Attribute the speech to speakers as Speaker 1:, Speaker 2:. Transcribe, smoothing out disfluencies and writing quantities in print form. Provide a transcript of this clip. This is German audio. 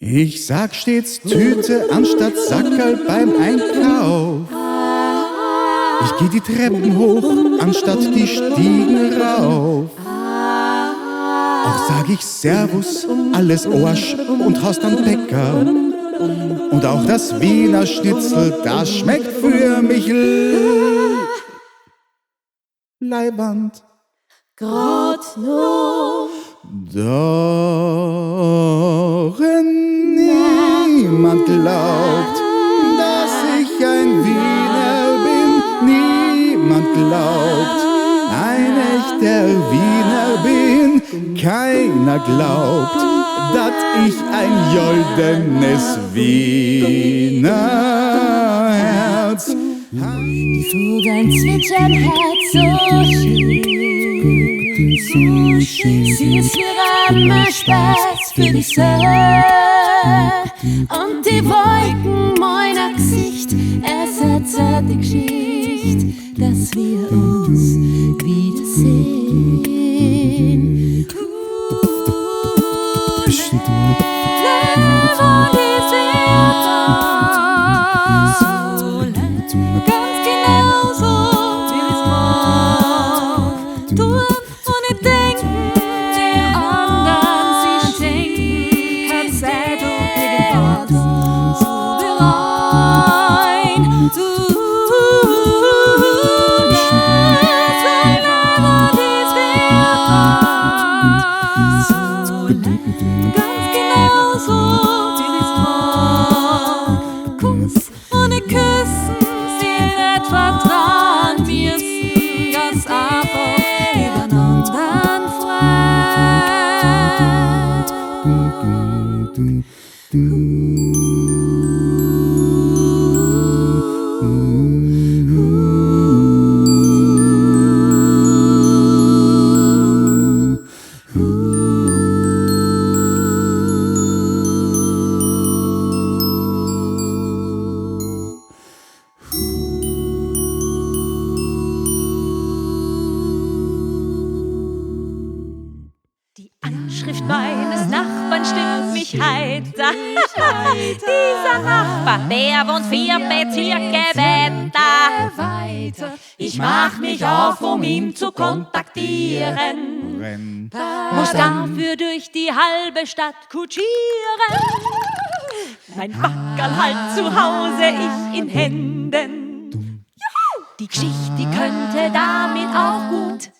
Speaker 1: Ich sag stets Tüte anstatt Sackerl beim Einkauf. Ich geh die Treppen hoch anstatt die Stiegen rauf. Auch sag ich Servus, alles Arsch und haust dann Bäcker. Und auch das Wiener Schnitzel, das schmeckt für mich Leiband.
Speaker 2: Grad noch.
Speaker 1: Doch niemand glaubt, dass ich ein Wiener bin. Niemand glaubt, ein echter Wiener bin. Keiner glaubt, dass ich ein goldenes Wiener Herz.
Speaker 2: Die Vögel zwitschern Herz so schön. Sie ist für immer Spaß für die Sonne. Und die Wolken meiner Gesicht ersetzen die Geschichte, dass wir uns wiedersehen. Ganz genau so will ich's morgen tun und nicht denken, die anderen sich schenken, kann sein, du irgendwas so bereuen. Du lernst, weil aber dies wird ganz genau so will ich's morgen. Kuss ohne Küssen, sie wird vertrauen, wir sind ganz einfach übereinander Die Anschrift meines Nachbarn stimmt mich heiter. Dieser Nachbar, der wohnt 4 Bezirke weiter. Ich mach mich auf, um ihn zu kontaktieren. Muss dafür durch die halbe Stadt kutschieren. Mein Backerl halt zu Hause, ich in Händen. Die Geschichte könnte damit auch gut